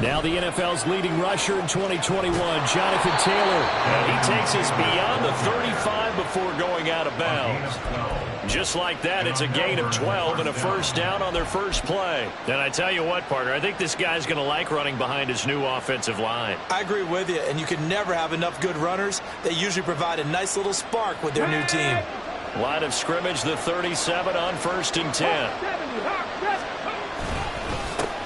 Now the NFL's leading rusher in 2021, Jonathan Taylor. And he takes us beyond the 35 before going out of bounds. Just like that, it's a gain of 12 and a first down on their first play. And I tell you what, partner, I think this guy's going to like running behind his new offensive line. I agree with you, and you can never have enough good runners. They usually provide a nice little spark with their new team. Line of scrimmage, the 37 on 1st and 10.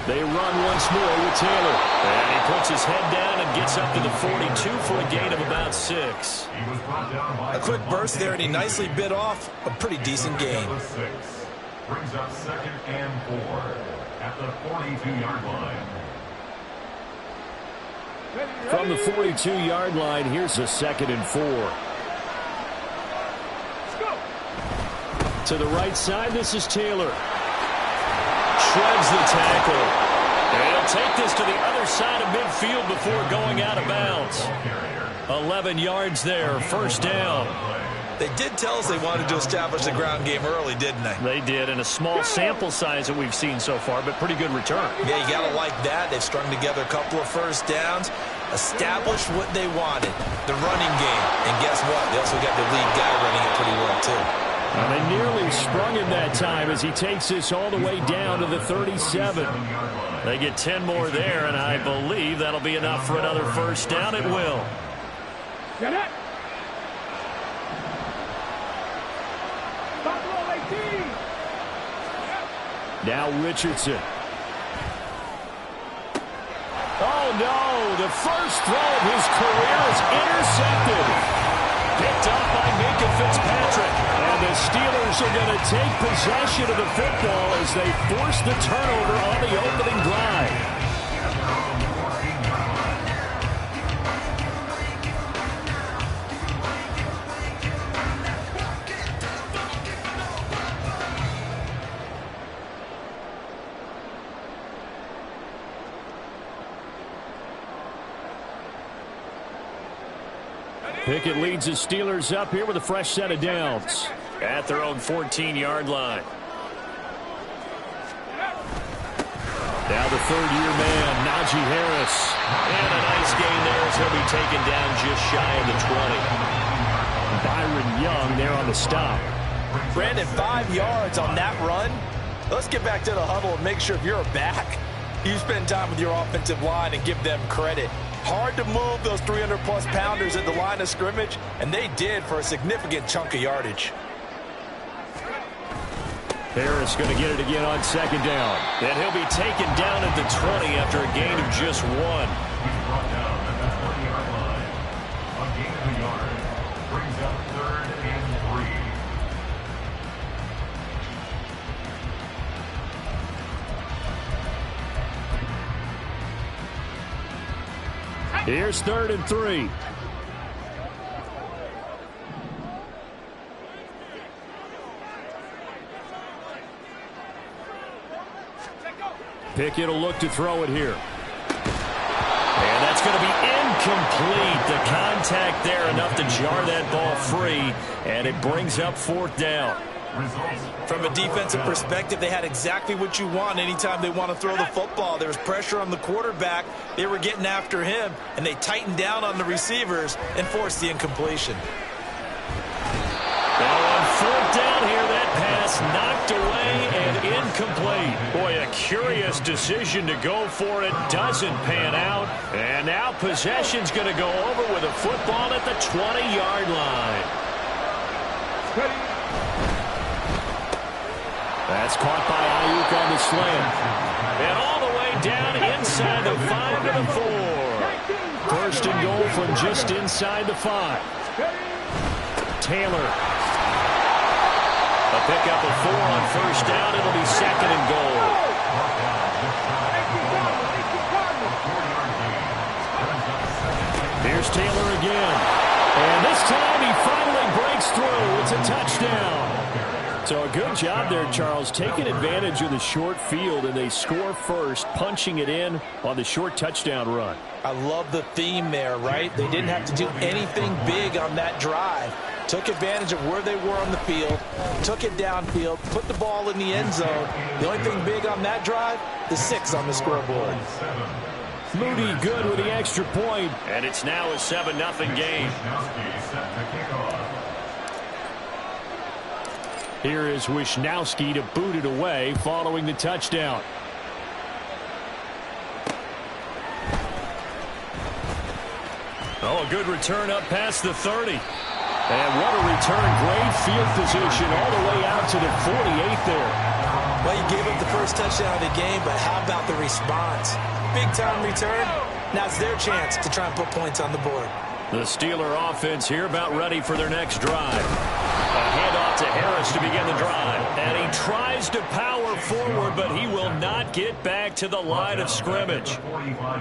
They run once more with Taylor. And he puts his head down and gets up to the 42 for a gain of about 6. A quick burst there, and he nicely bit off a pretty decent gain. Brings up 2nd and 4 at the 42-yard line. From the 42-yard line, here's a 2nd and 4. To the right side, this is Taylor. Shreds the tackle. And he'll take this to the other side of midfield before going out of bounds. 11 yards there, first down. They did tell us they wanted to establish the ground game early, didn't they? They did, and a small sample size that we've seen so far, but pretty good return. Yeah, you got to like that. They've strung together a couple of first downs, established what they wanted, the running game. And guess what? They also got the lead guy running it pretty well, too. And they nearly sprung him that time as he takes this all the way down to the 37. They get 10 more there, and I believe that'll be enough for another first down. It will. Get it. Now Richardson. Oh, no. The first throw of his career is intercepted. Picked up by Minkah Fitzpatrick. And the Steelers are going to take possession of the football as they force the turnover on the opening drive. Pickett leads the Steelers up here with a fresh set of downs. At their own 14-yard line. Now the third-year man, Najee Harris. And a nice gain there as he'll be taken down just shy of the 20. Byron Young there on the stop. Brandon, 5 yards on that run. Let's get back to the huddle and make sure if you're a back, you spend time with your offensive line and give them credit. Hard to move those 300-plus pounders at the line of scrimmage, and they did for a significant chunk of yardage. Harris going to get it again on second down. And he'll be taken down at the 20 after a gain of just 1. He's brought down at the 20-yard line. A gain of a yard. Brings up 3rd and 3. Here's 3rd and 3. Pickett will look to throw it here. And that's going to be incomplete. The contact there enough to jar that ball free, and it brings up 4th down. From a defensive perspective, they had exactly what you want anytime they want to throw the football. There was pressure on the quarterback. They were getting after him, and they tightened down on the receivers and forced the incompletion. Now on 4th down here, that pass knocked away and incomplete. Boy, a curious decision to go for it. Doesn't pan out. And now possession's going to go over with a football at the 20-yard line. That's caught by Ayuk on the slant. And all the way down inside the 5 to the 4. First and goal from just inside the 5. Taylor. A pickup of 4 on first down. It'll be 2nd and goal. Here's Taylor again. And this time he finally breaks through. It's a touchdown. So a good job there, Charles, taking advantage of the short field, and they score first, punching it in on the short touchdown run. I love the theme there, right? They didn't have to do anything big on that drive. Took advantage of where they were on the field, took it downfield, put the ball in the end zone. The only thing big on that drive, the 6 on the scoreboard. Moody good with the extra point. And it's now a 7-0 game. Here is Wishnowsky to boot it away following the touchdown. Oh, a good return up past the 30. And what a return. Great field position all the way out to the 48 there. Well, you gave up the first touchdown of the game, but how about the response? Big-time return. Now it's their chance to try and put points on the board. The Steeler offense here about ready for their next drive. A handoff to Harris to begin the drive. And he tries to power forward, but he will not get back to the line of scrimmage.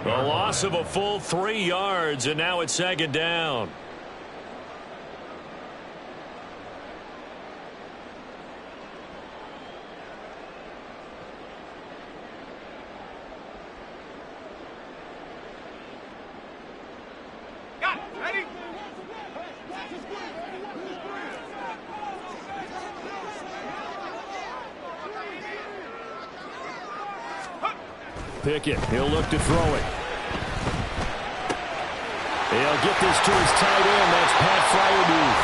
The loss of a full 3 yards, and now it's 2nd down. Pickett, he'll look to throw it. He'll get this to his tight end. That's Pat Freiermuth.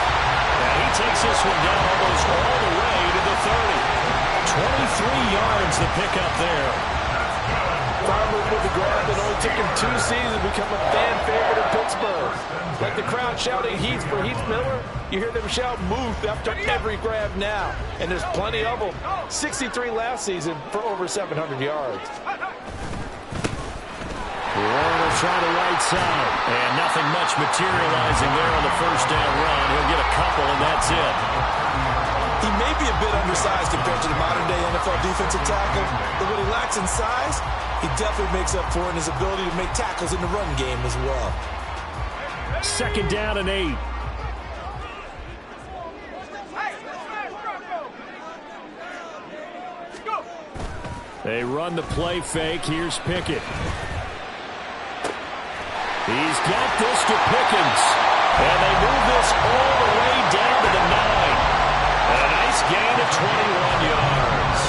And he takes this one down almost all the way to the 30. 23 yards the pickup there. Freiermuth with the grab. It only took him 2 seasons to become a fan favorite in Pittsburgh. Like the crowd shouting Heath for Heath Miller, you hear them shout Muth after every grab now. And there's plenty of them. 63 last season for over 700 yards. Warren will try the right side. And nothing much materializing there on the first down run. He'll get a couple, and that's it. He may be a bit undersized compared to the modern-day NFL defensive tackle, but what he lacks in size, he definitely makes up for in his ability to make tackles in the run game as well. 2nd down and 8. They run the play fake. Here's Pickett. He's got this to Pickens. And they move this all the way down to the 9. A nice gain of 21 yards.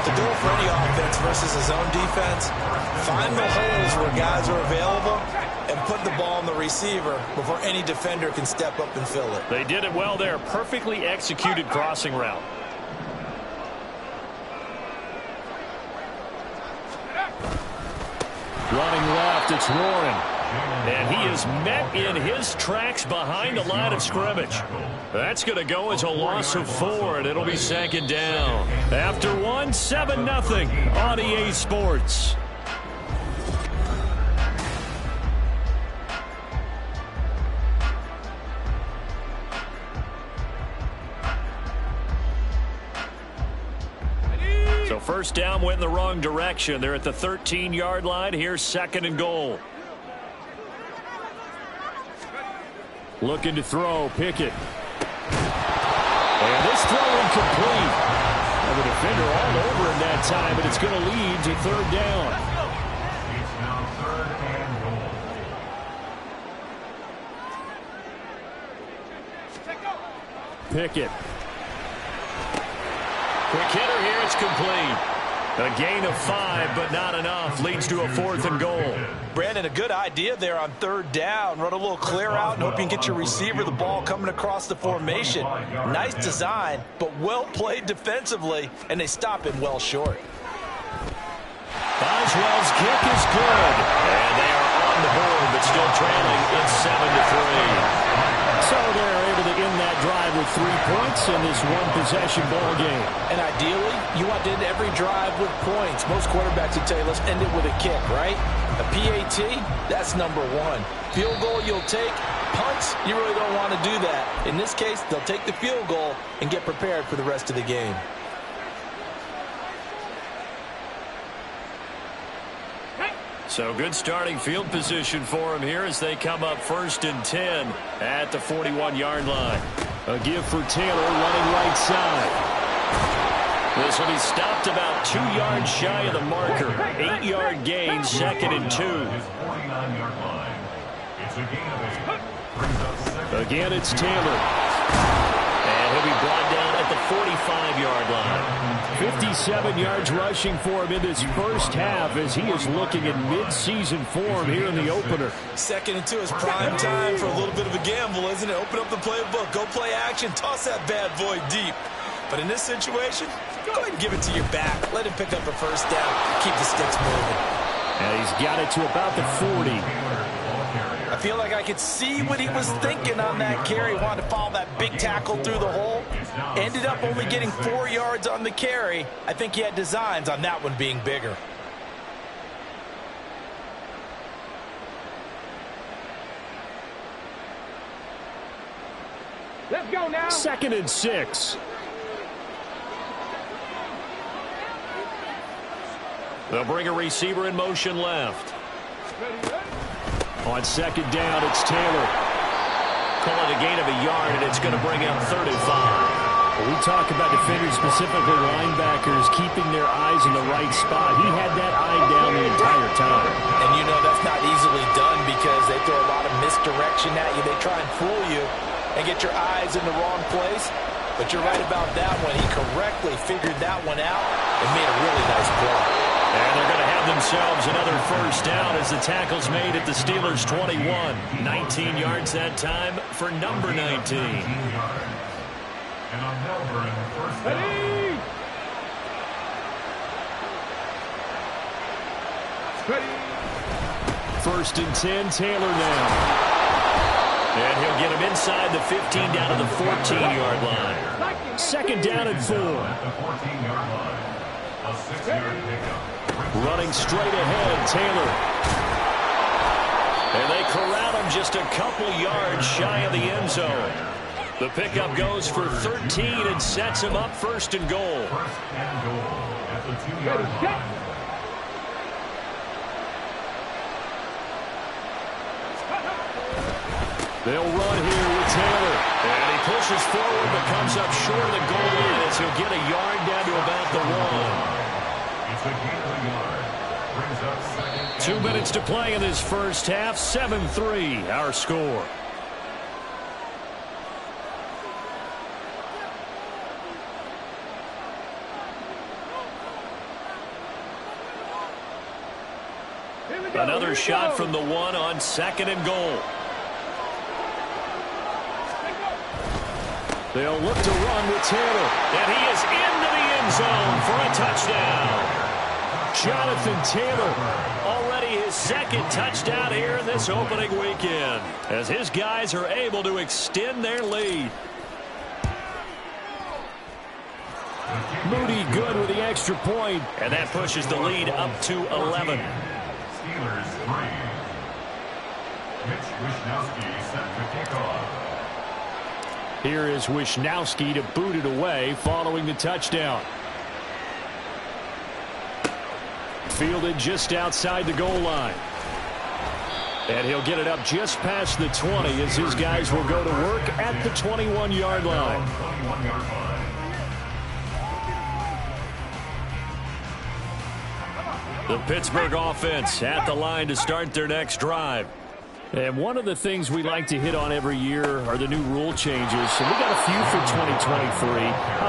The goal for any offense versus his own defense, find the holes where guys are available and put the ball on the receiver before any defender can step up and fill it. They did it well there. Perfectly executed crossing route. Running left, it's Warren. And he is met in his tracks behind the line of scrimmage. That's going to go as a loss of 4, and it'll be 2nd down. After 1, 7-0 on EA Sports. So first down went in the wrong direction. They're at the 13-yard line. Here's 2nd and goal. Looking to throw, Pickett. And this throw incomplete. And the defender all over him that time, but it's going to lead to 3rd down. It's now 3rd and goal. Pickett. Quick hitter here, it's complete. A gain of 5, but not enough. Leads to a 4th and goal. Brandon, a good idea there on 3rd down. Run a little clear out and hope you can get your receiver the ball coming across the formation. Nice design, but well played defensively, and they stop him well short. Boswell's kick is good. And they are on the board, but still trailing. It's 7-3. So they're able to end that drive with 3 points in this one-possession ball game. And ideally, you want to end every drive with points. Most quarterbacks would tell you, let's end it with a kick, right? A PAT, that's number 1. Field goal you'll take. Punts, you really don't want to do that. In this case, they'll take the field goal and get prepared for the rest of the game. So good starting field position for him here as they come up 1st and 10 at the 41-yard line. A give for Taylor running right side. This will be stopped about 2 yards shy of the marker. 8-yard gain, 2nd and 2. Again, it's Taylor. And he'll be brought down at the 45-yard line. 57 yards rushing for him in this first half as he is looking in mid-season form here in the opener. Second and 2 is prime time for a little bit of a gamble, isn't it? Open up the playbook, go play action, toss that bad boy deep. But in this situation, go ahead and give it to your back. Let him pick up a first down, keep the sticks moving. And he's got it to about the 40. I feel like I could see what he was thinking on that carry. Wanted to follow that big tackle through the hole. Ended up only getting 4 yards on the carry. I think he had designs on that one being bigger. Let's go now. 2nd and 6. They'll bring a receiver in motion left. On 2nd down, it's Taylor. Call it a gain of a yard, and it's going to bring up 35. When we talk about defenders, specifically linebackers, keeping their eyes in the right spot. He had that eye down the entire time. And you know that's not easily done because they throw a lot of misdirection at you. They try and fool you and get your eyes in the wrong place. But you're right about that one. He correctly figured that one out and made a really nice play. And they're going to have themselves another first down as the tackle's made at the Steelers' 21. 19 yards that time for number 19. And on Melbourne, first down. Ready. Ready. 1st and 10, Taylor now. And he'll get him inside the 15 down to the 14-yard line. 2nd down and 4. At the 14-yard line. A 6-yard pickup. Running straight ahead, Taylor. And they corral him just a couple yards shy of the end zone. The pickup goes for 13 and sets him up 1st and goal. 1st and goal at the 2-yard line. They'll run here with Taylor. And he pushes forward but comes up short of the goal line as he'll get a yard down to about the 1. It's a gain of a yard. Brings up 2nd. 2 minutes to play in this first half. 7-3 our score. Another shot from the 1 on 2nd and goal. They'll look to run with Taylor. And he is into the end zone for a touchdown. Jonathan Taylor, already his 2nd touchdown here in this opening weekend, as his guys are able to extend their lead. Moody good with the extra point, and that pushes the lead up to 11. Steelers 3. Mitch Wishnowsky set to kick off. Here is Wishnowsky to boot it away following the touchdown. Fielded just outside the goal line. And he'll get it up just past the 20 as his guys will go to work at the 21-yard line. 21-yard line. The Pittsburgh offense at the line to start their next drive. And one of the things we like to hit on every year are the new rule changes. And we got a few for 2023. A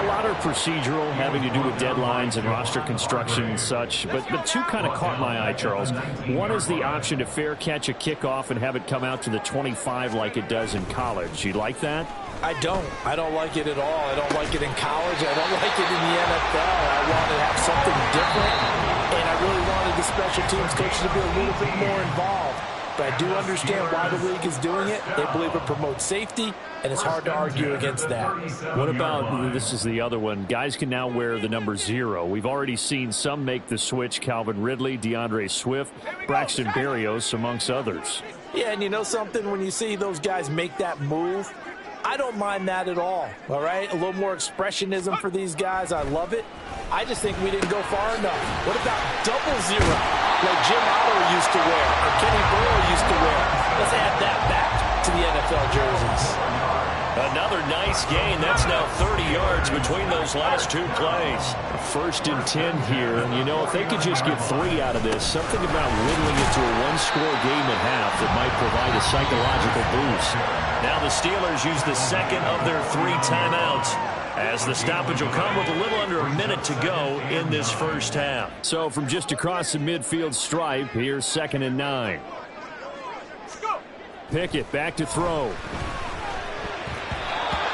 lot are procedural, having to do with deadlines and roster construction and such. But 2 kind of caught my eye, Charles. One is the option to fair catch a kickoff and have it come out to the 25 like it does in college. You like that? I don't like it at all. I don't like it in college. I don't like it in the NFL. I want to have something different. And I really wanted the special teams coaches to be a little bit more involved. But I do understand why the league is doing it. They believe it promotes safety, and it's hard to argue against that. What about, this is the other one, guys can now wear the number 0. We've already seen some make the switch, Calvin Ridley, DeAndre Swift, Braxton Berrios, amongst others. Yeah, and you know something? When you see those guys make that move, I don't mind that at all right? A little more expressionism for these guys. I love it. I just think we didn't go far enough. What about double 0 like Jim Otto used to wear or Kenny Burrow used to wear? Let's add that back to the NFL jerseys. Another nice gain. That's now 30 yards between those last two plays. 1st and 10 here. And, you know, if they could just get 3 out of this, something about whittling it to a one-score game at half that might provide a psychological boost. Now the Steelers use the second of their 3 timeouts, as the stoppage will come with a little under a minute to go in this first half. So from just across the midfield stripe, here's 2nd and 9. Pickett back to throw.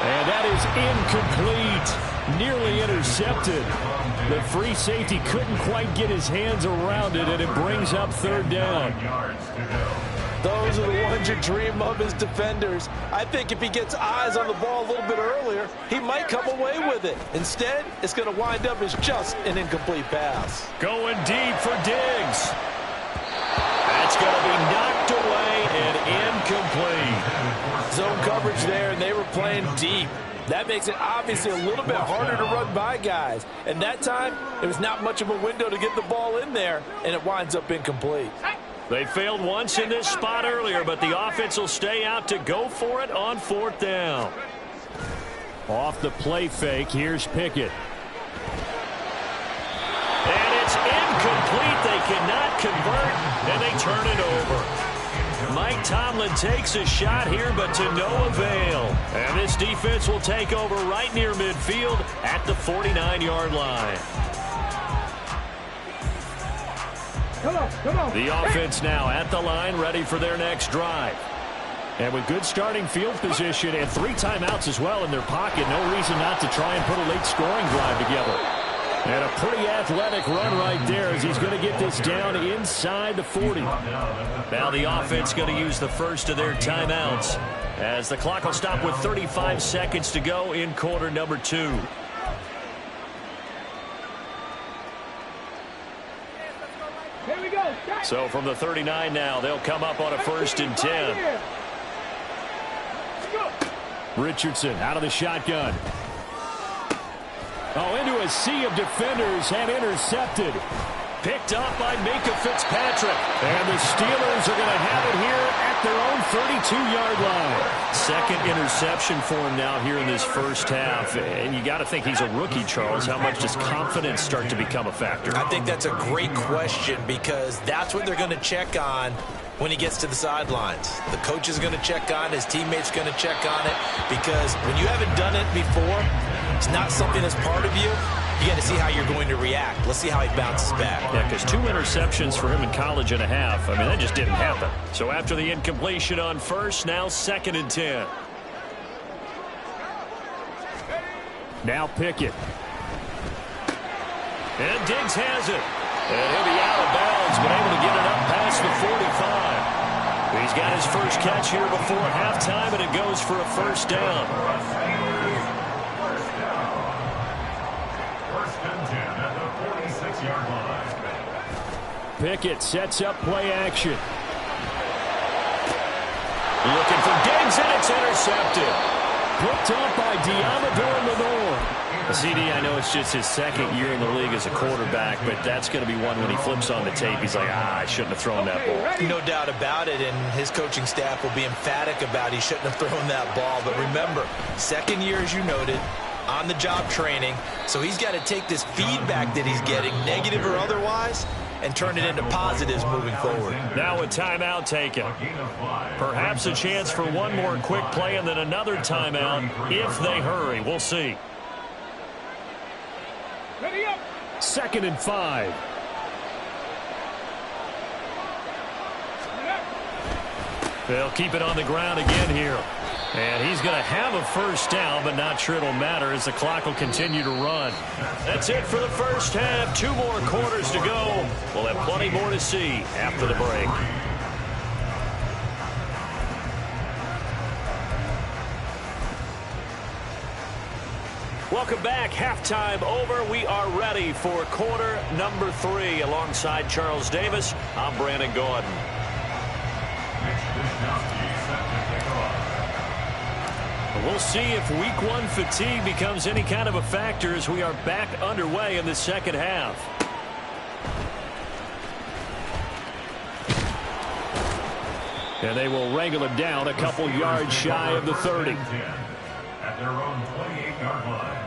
And that is incomplete. Nearly intercepted. The free safety couldn't quite get his hands around it, and it brings up 3rd down. Those are the ones you dream of as defenders. I think if he gets eyes on the ball a little bit earlier, he might come away with it. Instead, it's going to wind up as just an incomplete pass. Going deep for Diggs. That's going to be knocked away and incomplete. Zone coverage there, and they were playing deep. That makes it obviously a little bit harder to run by guys. And that time, there was not much of a window to get the ball in there, and it winds up incomplete. They failed once in this spot earlier, but the offense will stay out to go for it on 4th down. Off the play fake, here's Pickett. And it's incomplete. They cannot convert, and they turn it over. Mike Tomlin takes a shot here, but to no avail. And this defense will take over right near midfield at the 49-yard line. Come on. The offense now at the line, ready for their next drive. And with good starting field position and 3 timeouts as well in their pocket, no reason not to try and put a late scoring drive together. And a pretty athletic run right there as he's going to get this down inside the 40. Now the offense going to use the first of their timeouts, as the clock will stop with 35 seconds to go in quarter number 2. Here we go. So from the 39 now, they'll come up on a 1st and 10. Richardson out of the shotgun. Oh, into a sea of defenders and intercepted. Picked up by Minkah Fitzpatrick. And the Steelers are going to have it here at their own 32-yard line. Second interception for him now here in this first half. And you got to think he's a rookie, Charles. How much does confidence start to become a factor? I think that's a great question, because that's what they're going to check on when he gets to the sidelines. The coach is going to check on, his teammates going to check on it, because when you haven't done it before, it's not something that's part of you. You got to see how you're going to react. Let's see how he bounces back. Yeah, because 2 interceptions for him in college and a half. I mean, that just didn't happen. So after the incompletion on 1st, now 2nd and 10. Now Pickett. And Diggs has it. And he'll be out of bounds, but able to get it up past the 45. He's got his first catch here before halftime, and it goes for a 1st down. Pickett sets up play action. Looking for Diggs, and it's intercepted. Picked up by Deommodore Lenoir. CD, I know it's just his 2nd year in the league as a quarterback, but that's going to be one when he flips on the tape, he's like, I shouldn't have thrown that ball. No doubt about it, and his coaching staff will be emphatic about he shouldn't have thrown that ball. But remember, 2nd year, as you noted, on-the-job training, so he's got to take this feedback that he's getting, negative or otherwise, and turn it into positives moving forward. Now a timeout taken. Perhaps a chance for one more quick play and then another timeout if they hurry. We'll see. Ready up. 2nd and 5. They'll keep it on the ground again here. And he's going to have a 1st down, but not sure it'll matter as the clock will continue to run. That's it for the first half. 2 more quarters to go. We'll have plenty more to see after the break. Welcome back. Halftime over. We are ready for quarter number 3. Alongside Charles Davis, I'm Brandon Gordon. We'll see if week 1 fatigue becomes any kind of a factor as we are back underway in the second half. And they will wrangle him down a couple yards shy of the 30. at their own 28-yard line.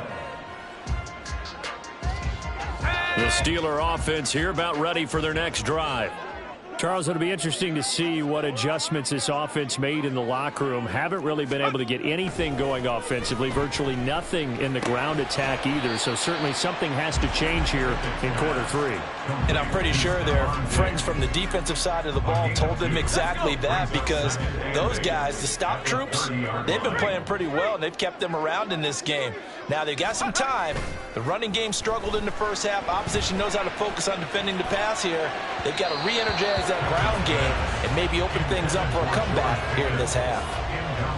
The Steeler offense here about ready for their next drive. Charles, it'll be interesting to see what adjustments this offense made in the locker room. Haven't really been able to get anything going offensively, virtually nothing in the ground attack either. So certainly something has to change here in quarter three. And I'm pretty sure their friends from the defensive side of the ball told them exactly that, because those guys, the stop troops, they've been playing pretty well, and they've kept them around in this game. Now, they've got some time. The running game struggled in the first half. Opposition knows how to focus on defending the pass here. They've got to re-energize that ground game and maybe open things up for a comeback here in this half.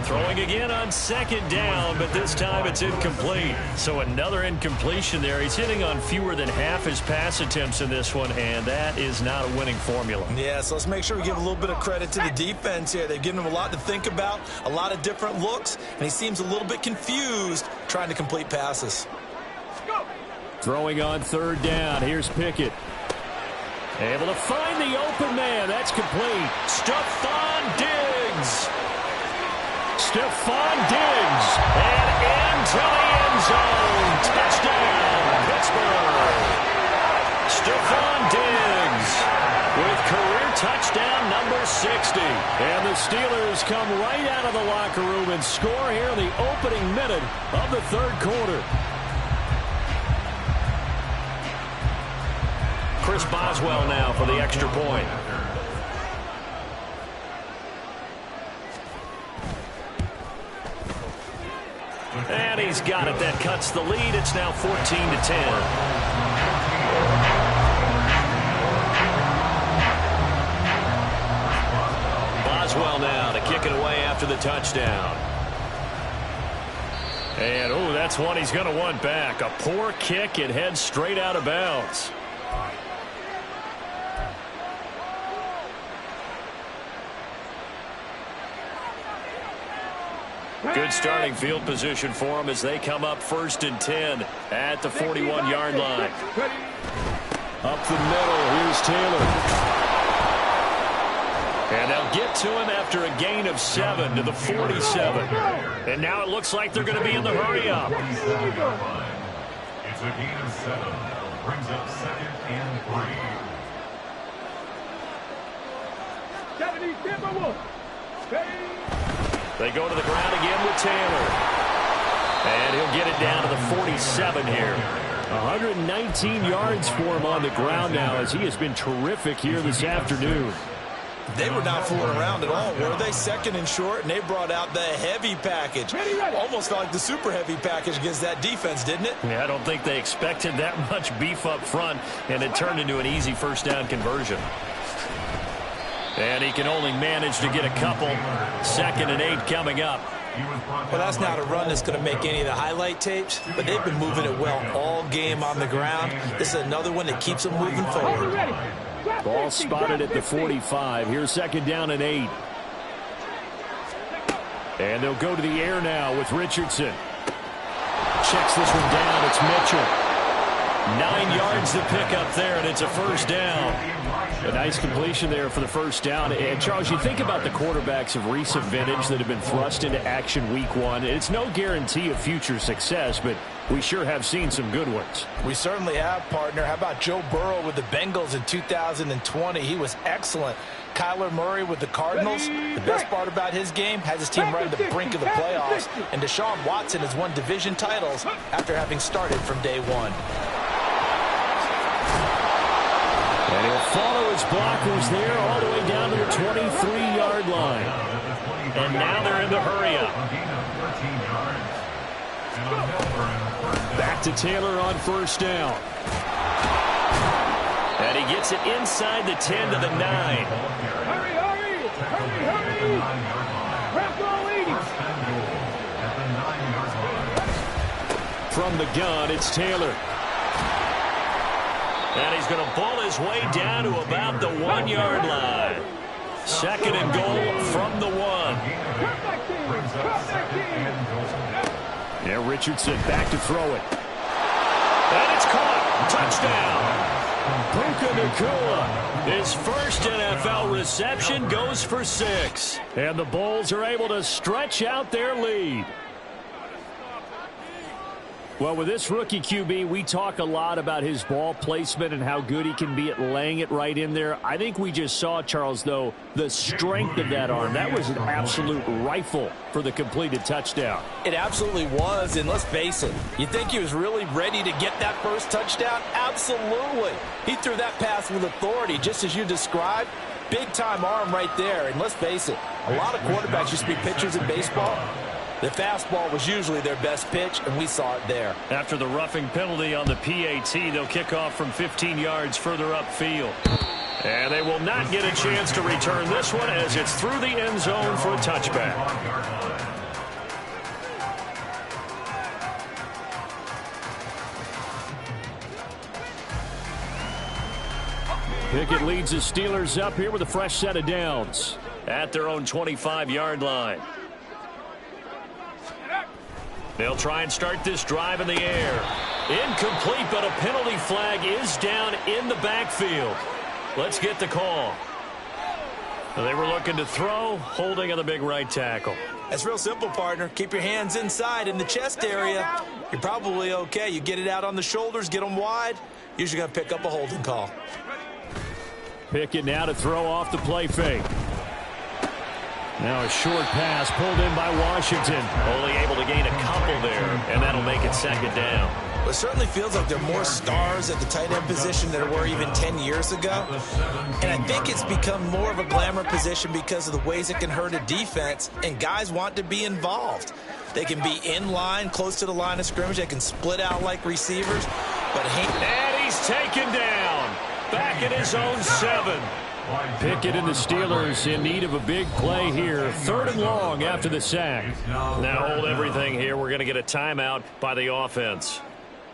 Throwing again on second down, but this time it's incomplete. So another incompletion there. He's hitting on fewer than half his pass attempts in this one, and that is not a winning formula. Yeah, so let's make sure we give a little bit of credit to the defense here. They've given him a lot to think about, a lot of different looks, and he seems a little bit confused trying to complete passes. Throwing on third down. Here's Pickett. Able to find the open man. That's complete. Stephon Diggs. Stephon Diggs. And into the end zone. Touchdown, Pittsburgh. Stephon Diggs with career touchdown number 60. And the Steelers come right out of the locker room and score here in the opening minute of the third quarter. Chris Boswell now for the extra point. And he's got it. That cuts the lead. It's now 14-10. Boswell now to kick it away after the touchdown. And, oh, that's one he's going to want back. A poor kick. It heads straight out of bounds. Good starting field position for them as they come up 1st and 10 at the 41-yard line. Up the middle, here's Taylor. And they'll get to him after a gain of 7 to the 47. And now it looks like they're going to be in the hurry-up. It's a gain of 7. Brings up 2nd and 3. They go to the ground again with Taylor. And he'll get it down to the 47 here. 119 yards for him on the ground now, as he has been terrific here this afternoon. They were not fooling around at all, were they? 2nd and short, and they brought out the heavy package. Almost like the super heavy package against that defense, didn't it? Yeah, I don't think they expected that much beef up front, and it turned into an easy first down conversion. And he can only manage to get a couple. 2nd and 8 coming up. Well, that's not a run that's going to make any of the highlight tapes, but they've been moving it well all game on the ground. This is another one that keeps them moving forward. Ball spotted at the 45. Here's 2nd down and 8. And they'll go to the air now with Richardson. Checks this one down. It's Mitchell. 9 yards to pick up there, and it's a first down. A nice completion there for the first down. And, Charles, you think about the quarterbacks of recent vintage that have been thrust into action week 1. It's no guarantee of future success, but we sure have seen some good ones. We certainly have, partner. How about Joe Burrow with the Bengals in 2020? He was excellent. Kyler Murray with the Cardinals. The best part about his game, has his team right at the brink of the playoffs. And Deshaun Watson has won division titles after having started from day 1. And he'll follow his blockers there all the way down to the 23-yard line. And now they're in the hurry-up. Back to Taylor on first down. And he gets it inside the 10 to the 9. Hurry, hurry! Hurry, hurry! Press all 80! From the gun, it's Taylor. And he's going to ball his way down to about the 1-yard line. 2nd and goal from the 1. Yeah, Richardson back to throw it. And it's caught. Touchdown. Puka Nacua. His first NFL reception goes for 6. And the Bulls are able to stretch out their lead. Well, with this rookie QB, we talk a lot about his ball placement and how good he can be at laying it right in there. I think we just saw, Charles, though, the strength of that arm. That was an absolute rifle for the completed touchdown. It absolutely was, and let's face it, you think he was really ready to get that first touchdown? Absolutely. He threw that pass with authority, just as you described. Big-time arm right there, and let's face it, a lot of quarterbacks used to be pitchers in baseball. The fastball was usually their best pitch, and we saw it there. After the roughing penalty on the PAT, they'll kick off from 15 yards further upfield. And they will not get a chance to return this one as it's through the end zone for a touchback. Pickett leads the Steelers up here with a fresh set of downs. At their own 25-yard line. They'll try and start this drive in the air. Incomplete, but a penalty flag is down in the backfield. Let's get the call. They were looking to throw, holding on the big right tackle. That's real simple, partner. Keep your hands inside in the chest area. You're probably okay. You get it out on the shoulders, get them wide. Usually going to pick up a holding call. Pickett now to throw off the play fake. Now a short pass pulled in by Washington. Only able to gain a couple there, and that'll make it second down. Well, it certainly feels like there are more stars at the tight end position than there were even 10 years ago. And I think it's become more of a glamour position because of the ways it can hurt a defense, and guys want to be involved. They can be in line, close to the line of scrimmage. They can split out like receivers. And he's taken down. Back in his own 7. Pickett and the Steelers in need of a big play here. 3rd and long after the sack. Now hold everything here. We're going to get a timeout by the offense.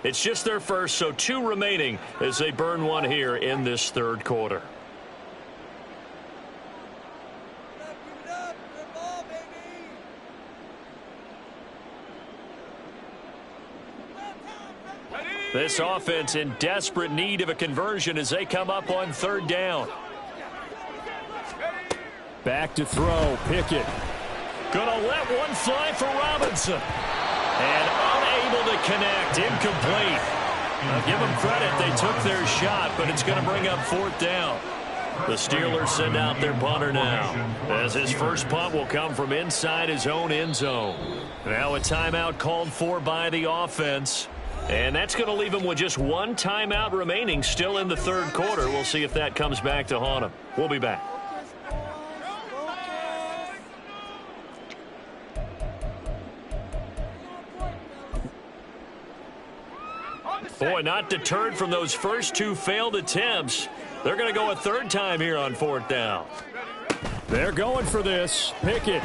It's just their first, so 2 remaining as they burn one here in this 3rd quarter. This offense in desperate need of a conversion as they come up on 3rd down. Back to throw, Pickett. Gonna let one fly for Robinson. And unable to connect, incomplete. I'll give them credit, they took their shot, but it's going to bring up 4th down. The Steelers send out their punter now, as his first punt will come from inside his own end zone. Now a timeout called for by the offense. And that's going to leave him with just 1 timeout remaining still in the 3rd quarter. We'll see if that comes back to haunt him. We'll be back. Boy, not deterred from those first 2 failed attempts. They're going to go a 3rd time here on 4th down. They're going for this. Pickett.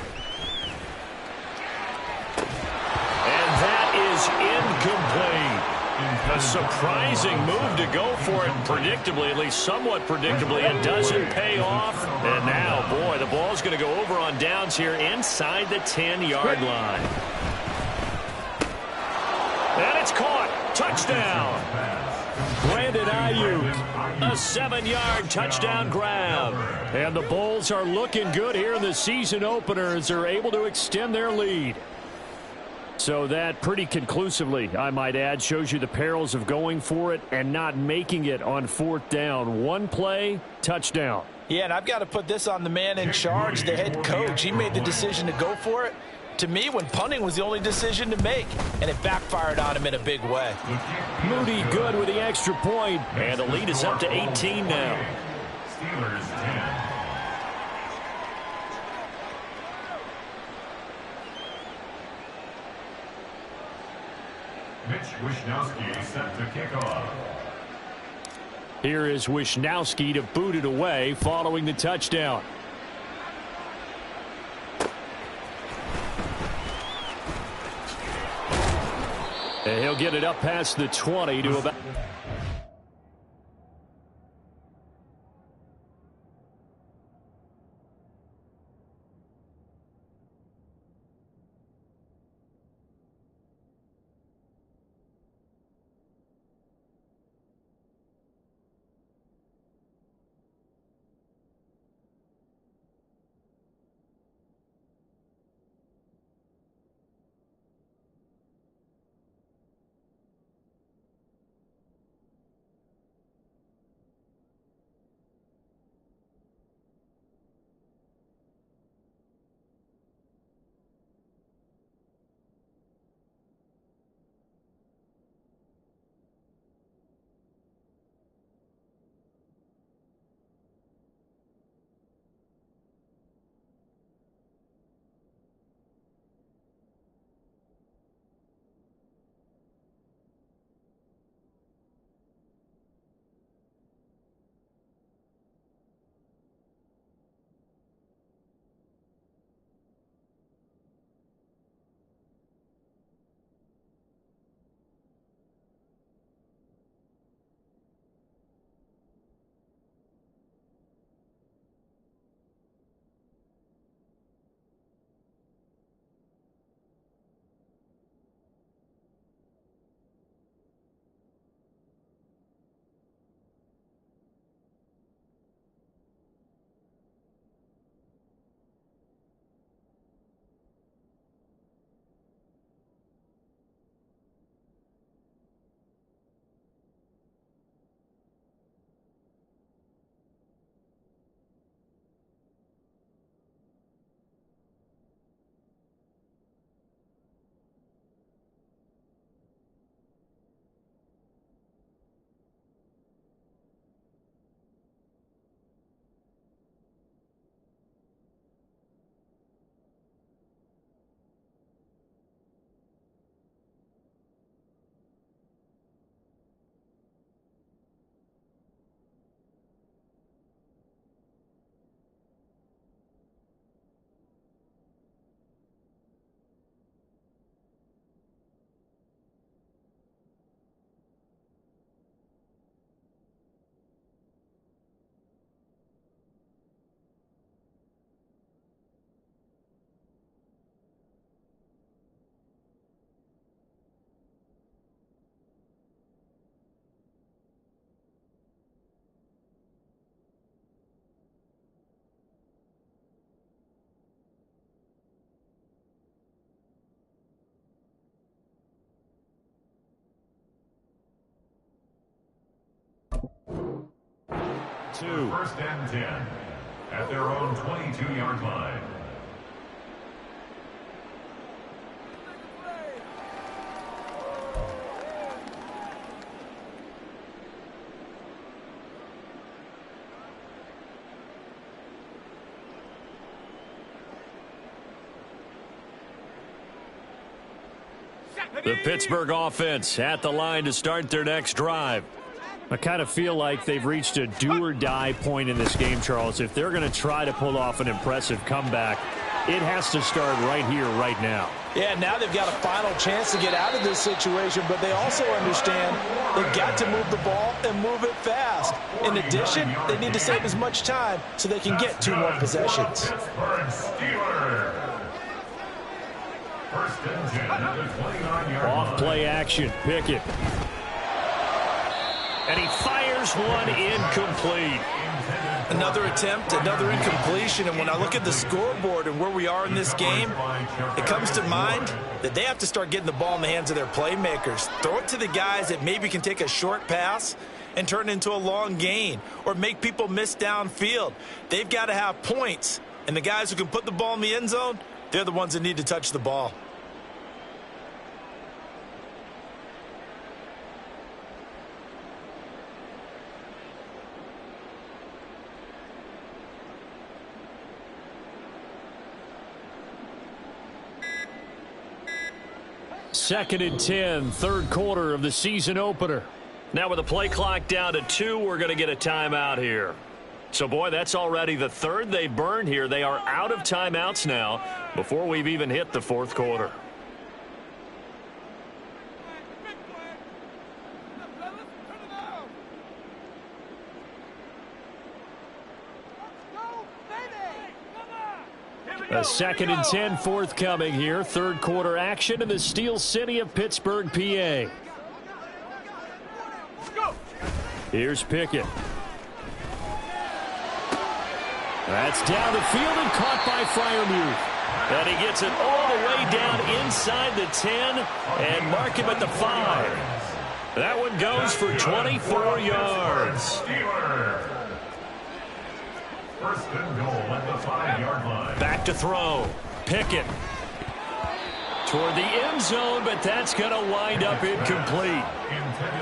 And that is incomplete. A surprising move to go for it predictably, at least somewhat predictably. It doesn't pay off. And now, boy, the ball's going to go over on downs here inside the 10-yard line. And it's caught. Touchdown. Brandon Ayuk. A 7-yard touchdown grab. And the Bulls are looking good here in the season opener as they're able to extend their lead. So that pretty conclusively, I might add, shows you the perils of going for it and not making it on 4th down. 1 play, touchdown. Yeah, and I've got to put this on the man in charge, the head coach. He made the decision to go for it. To me, when punting was the only decision to make, and it backfired on him in a big way. Moody good with the extra point. And the lead is up to 18 now. Steelers 10. Mitch Wishnowsky set to kick off. Here is Wishnowsky to boot it away following the touchdown. And he'll get it up past the 20 to about... 2. First and 10 at their own 22-yard line. The Pittsburgh offense at the line to start their next drive. I kind of feel like they've reached a do-or-die point in this game, Charles. If they're going to try to pull off an impressive comeback, it has to start right here, right now. Yeah, now they've got a final chance to get out of this situation, but they also understand they've got to move the ball and move it fast. In addition, they need to save as much time so they can get 2 more possessions. Pittsburgh Steelers. First and 10 at the 29-yard line. Off play action, Pickett. And he fires one incomplete. Another attempt, another incompletion, and when I look at the scoreboard and where we are in this game, it comes to mind that they have to start getting the ball in the hands of their playmakers. Throw it to the guys that maybe can take a short pass and turn it into a long gain or make people miss downfield. They've got to have points, and the guys who can put the ball in the end zone, they're the ones that need to touch the ball. Second and 10, third quarter of the season opener. Now with the play clock down to 2, we're going to get a timeout here. So, boy, that's already the third they burned here. They are out of timeouts now before we've even hit the fourth quarter. A second and 10 forthcoming here. Third quarter action in the Steel City of Pittsburgh, PA. Here's Pickett. That's down the field and caught by Freiermuth. And he gets it all the way down inside the 10 and mark him at the 5. That one goes for 24 yards. First and goal at the 5-yard line. Back to throw. Pickett. Toward the end zone, but that's going to wind up incomplete.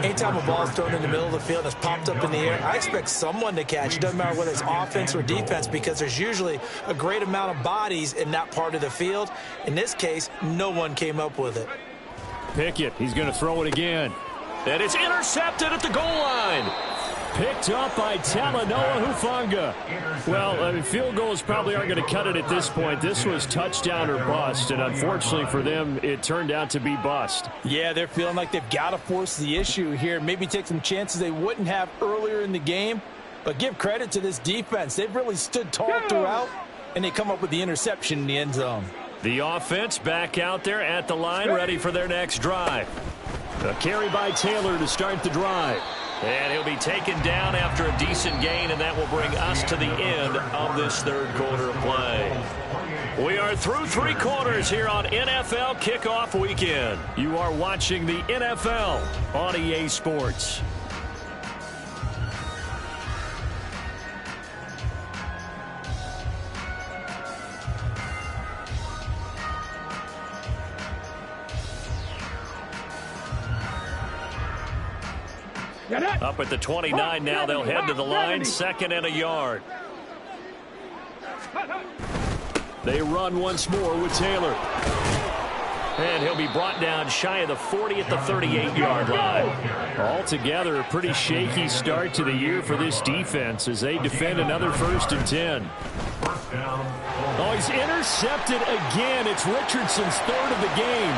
Anytime a ball's thrown in the middle of the field and it's popped up in the air, I expect someone to catch. It doesn't matter whether it's offense or defense because there's usually a great amount of bodies in that part of the field. In this case, no one came up with it. Pickett, he's going to throw it again. And it's intercepted at the goal line. Picked up by Talanoa Hufanga. Well, field goals probably aren't going to cut it at this point. This was touchdown or bust, and unfortunately for them, it turned out to be bust. Yeah, they're feeling like they've got to force the issue here. Maybe take some chances they wouldn't have earlier in the game. But give credit to this defense. They've really stood tall throughout, and they come up with the interception in the end zone. The offense back out there at the line, ready for their next drive. A carry by Taylor to start the drive. And he'll be taken down after a decent gain, and that will bring us to the end of this third quarter of play. We are through 3 quarters here on NFL Kickoff Weekend. You are watching the NFL on EA Sports. Up at the 29 now, they'll head to the line, 2nd and a yard. They run once more with Taylor. And he'll be brought down shy of the 40 at the 38-yard line. Altogether, a pretty shaky start to the year for this defense as they defend another 1st and 10. Oh, he's intercepted again. It's Richardson's 3rd of the game.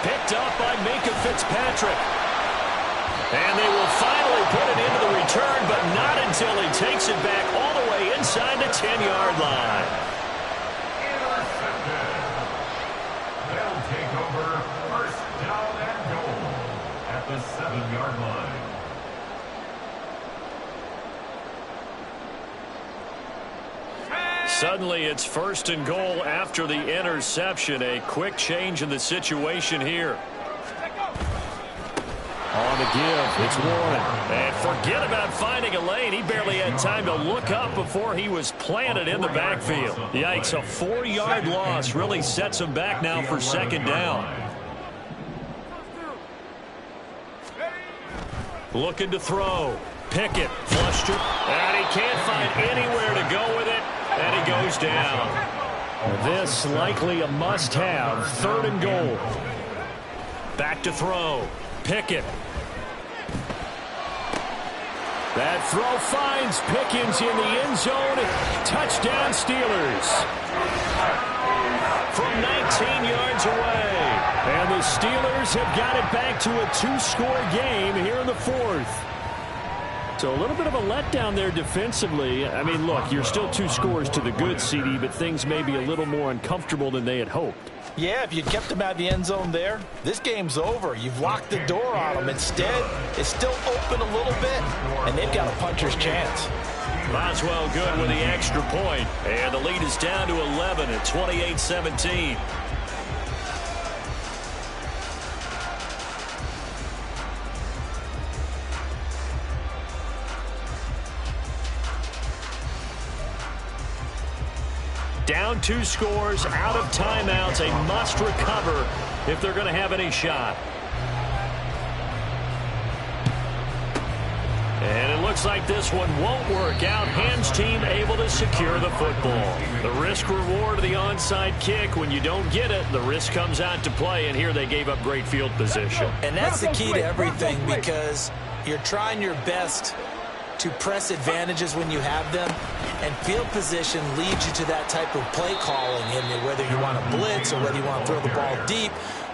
Picked up by Minkah Fitzpatrick. And they will finally put it into the return, but not until he takes it back all the way inside the 10-yard line. Intercepted. They'll take over first down and goal at the 7-yard line. Suddenly it's 1st and goal after the interception. A quick change in the situation here. On On the give, it's Warren. And forget about finding a lane. He barely had time to look up before he was planted in the backfield. Yikes, a 4-yard loss really sets him back now for second down. Looking to throw. Pickett flushed it, and he can't find anywhere to go with it, and he goes down. This likely a must-have, 3rd and goal. Back to throw. Pickett. That throw finds Pickens in the end zone. Touchdown Steelers. From 19 yards away. And the Steelers have got it back to a 2-score game here in the 4th. So a little bit of a letdown there defensively. I mean, look, you're still 2 scores to the good, CD, but things may be a little more uncomfortable than they had hoped. Yeah, if you'd kept them out of the end zone there, this game's over. You've locked the door on them. Instead, it's still open a little bit, and they've got a puncher's chance. Boswell good with the extra point, and the lead is down to 11 at 28-17. Down 2 scores, out of timeouts, a must recover if they're going to have any shot. And it looks like this one won't work out. Hams team able to secure the football. The risk reward of the onside kick. When you don't get it, the risk comes out to play, and here they gave up great field position. And that's the key to everything, because you're trying your best to press advantages when you have them, and field position leads you to that type of play calling, and whether you want to blitz or whether you want to throw the ball deep,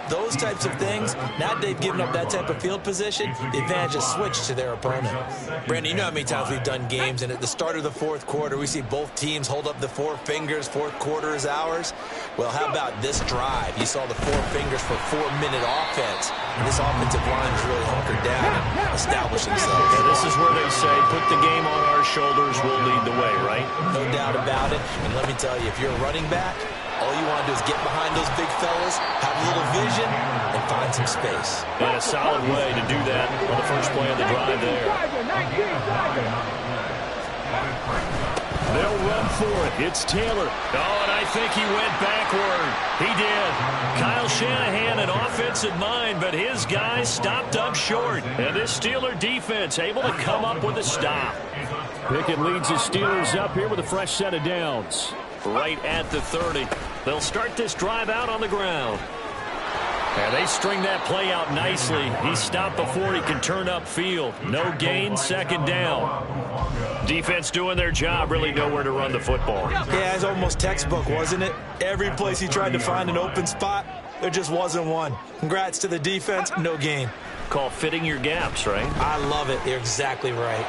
those types of things. Now they've given up that type of field position, the advantage is switched to their opponent. Brandon, you know how many times we've done games, and at the start of the 4th quarter, we see both teams hold up the 4 fingers, 4th quarter is ours. Well, how about this drive? You saw the 4 fingers for 4-minute offense, and this offensive line is really hunkered down and established themselves. And this is where they say, put the game on our shoulders, we'll lead the way, right? No doubt about it, and let me tell you, if you're a running back, all you want to do is get behind those big fellas, have a little vision, and find some space. And a solid way to do that on the first play of the drive there. They'll run for it. It's Taylor. Oh, and I think he went backward. He did. Kyle Shanahan, an offensive mind, but his guys stopped up short. And this Steeler defense able to come up with a stop. Pickett leads the Steelers up here with a fresh set of downs. Right at the 30. They'll start this drive out on the ground. And they string that play out nicely. He stopped before he can turn upfield. No gain, second down. Defense doing their job, really nowhere to run the football. Yeah, it's almost textbook, wasn't it? Every place he tried to find an open spot, there just wasn't one. Congrats to the defense, no gain. Call fitting your gaps, right? I love it. You're exactly right.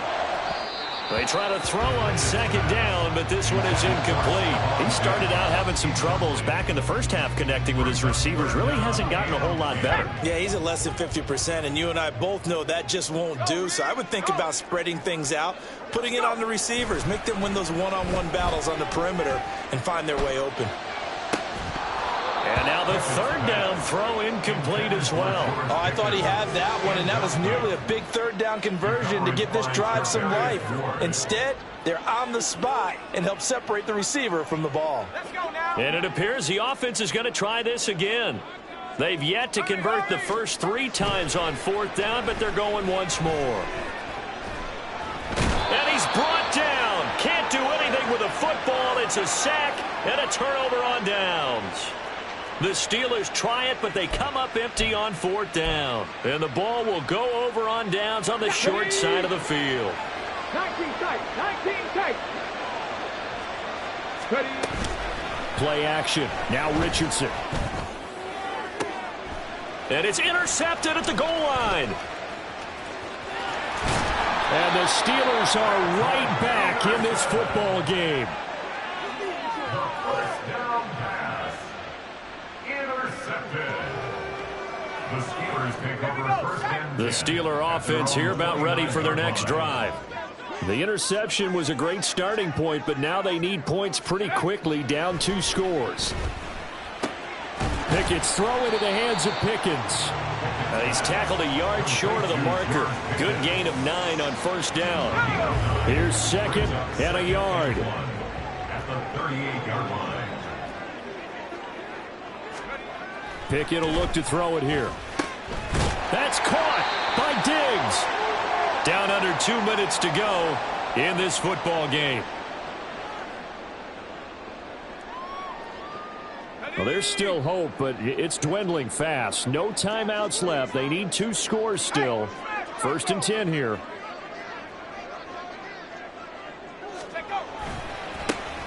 They try to throw on second down, but this one is incomplete. He started out having some troubles back in the first half connecting with his receivers. Really hasn't gotten a whole lot better. Yeah, he's at less than 50%, and you and I both know that just won't do. So I would think about spreading things out, putting it on the receivers, make them win those one-on-one battles on the perimeter, and find their way open. And now the 3rd down throw incomplete as well. Oh, I thought he had that one, and that was nearly a big 3rd down conversion to give this drive some life. Instead, they're on the spot and help separate the receiver from the ball. And it appears the offense is going to try this again. They've yet to convert the first 3 times on 4th down, but they're going once more. And he's brought down. Can't do anything with a football. It's a sack and a turnover on downs. The Steelers try it, but they come up empty on 4th down. And the ball will go over on downs on the short side of the field. 19 tight, 19 tight. Ready. Play action. Now Richardson. And it's intercepted at the goal line. And the Steelers are right back in this football game. First down pass. Intercepted. The Steelers take over first and 10. The Steeler offense here about ready for their next drive. The interception was a great starting point, but now they need points pretty quickly, down 2 scores. Pickett's throw into the hands of Pickens. He's tackled a yard short of the marker. Good gain of 9 on first down. Here's second and a yard. At the 38-yard line. Pickett will look to throw it here. That's caught by Diggs. Down under 2 minutes to go in this football game. Well, there's still hope, but it's dwindling fast. No timeouts left. They need 2 scores still. 1st and 10 here.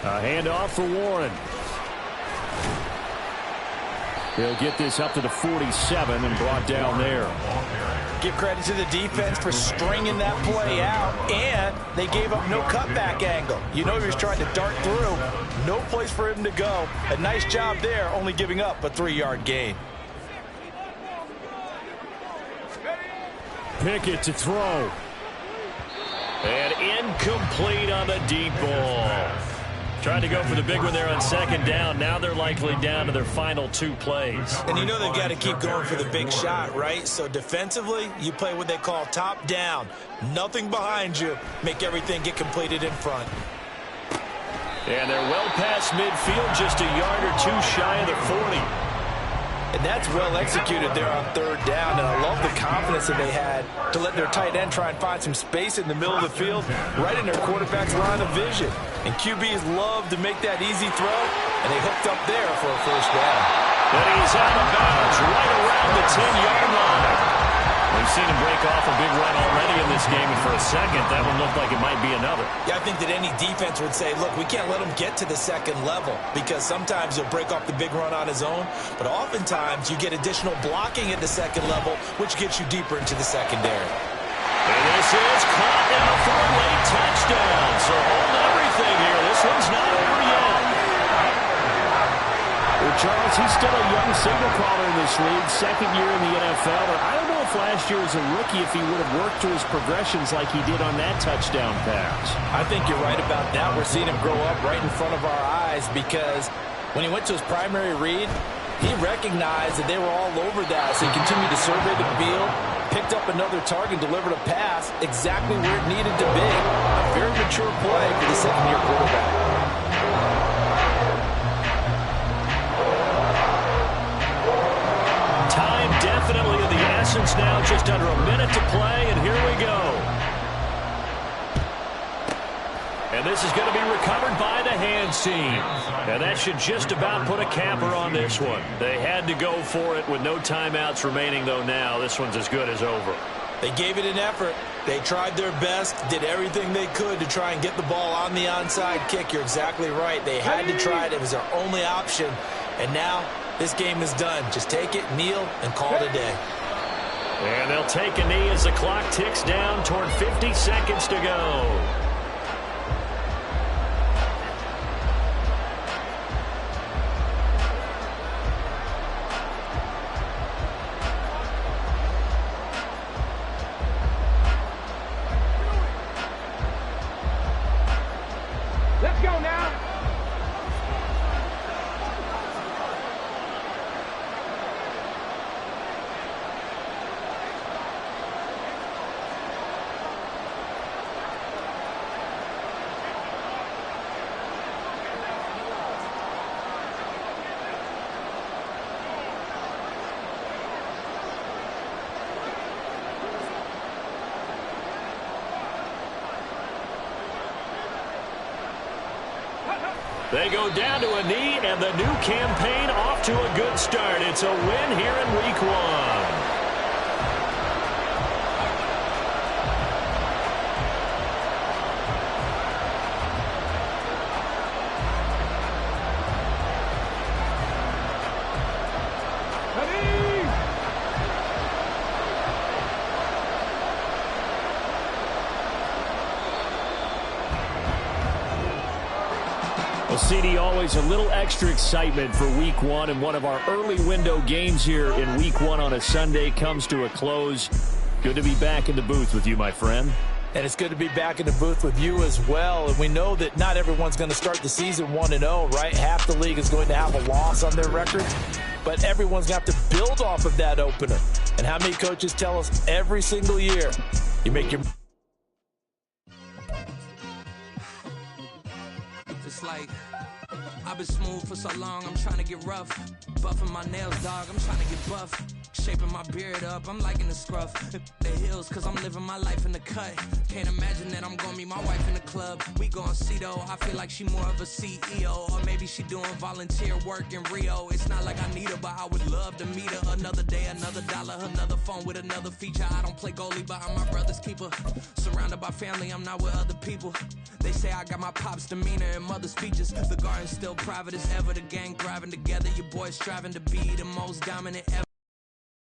A handoff for Warren. He'll get this up to the 47 and brought down there. Give credit to the defense for stringing that play out, and they gave up no cutback angle. You know he was trying to dart through. No place for him to go. A nice job there, only giving up a 3-yard gain. Pickett to throw. And incomplete on the deep ball. Tried to go for the big one there on 2nd down. Now they're likely down to their final 2 plays. And you know they've got to keep going for the big shot, right? So defensively, you play what they call top down. Nothing behind you. Make everything get completed in front. And they're well past midfield, just a yard or 2 shy of the 40. And that's well executed there on 3rd down. And I love the confidence that they had to let their tight end try and find some space in the middle of the field, right in their quarterback's line of vision. And QBs love to make that easy throw, and they hooked up there for a 1st down. But he's out of bounds right around the 10-yard line. We've seen him break off a big run already in this game, and for a second, that one looked like it might be another. Yeah, I think that any defense would say, look, we can't let him get to the 2nd level, because sometimes he'll break off the big run on his own, but oftentimes you get additional blocking at the 2nd level, which gets you deeper into the secondary. And this is caught now for a late touchdown. So hold everything here. This one's not over yet. Well, Charles, he's still a young signal caller in this league, 2nd year in the NFL. But I don't know if last year as a rookie, if he would have worked through his progressions like he did on that touchdown pass. I think you're right about that. We're seeing him grow up right in front of our eyes, because when he went to his primary read, he recognized that they were all over that. So he continued to survey the field, picked up another target, delivered a pass exactly where it needed to be. A very mature play for the 2nd-year quarterback. Time definitely of the essence now. Just under a minute to play, and here we go. And this is going to be recovered by the hands team. And that should just about put a capper on this one. They had to go for it with no timeouts remaining, though now. This one's as good as over. They gave it an effort. They tried their best, did everything they could to try and get the ball on the onside kick. You're exactly right. They had to try it. It was their only option. And now this game is done. Just take it, kneel, and call it a day. And they'll take a knee as the clock ticks down toward 50 seconds to go. Let's go now. They go down to a knee, and the new campaign off to a good start. It's a win here in Week 1. Well, CD, always a little extra excitement for Week 1, and one of our early window games here in Week 1 on a Sunday comes to a close. Good to be back in the booth with you, my friend. And it's good to be back in the booth with you as well. And we know that not everyone's going to start the season 1-0, right? Half the league is going to have a loss on their records. But everyone's going to have to build off of that opener. And how many coaches tell us every single year, you make your... It's like, I've been smooth for so long, I'm trying to get rough. Buffing my nails, dog, I'm trying to get buff. Shaping my beard up, I'm liking the scruff. The hills, cause I'm living my life in the cut. Can't imagine that I'm gonna meet my wife in the club. We gon' see though, I feel like she more of a CEO. Or maybe she doing volunteer work in Rio. It's not like I need her, but I would love to meet her. Another day, another dollar, another phone with another feature. I don't play goalie, but I'm my brother's keeper. Surrounded by family, I'm not with other people. They say I got my pop's demeanor and mother's features. The garden's still private as ever, the gang thriving together. Your boys striving to be the most dominant ever.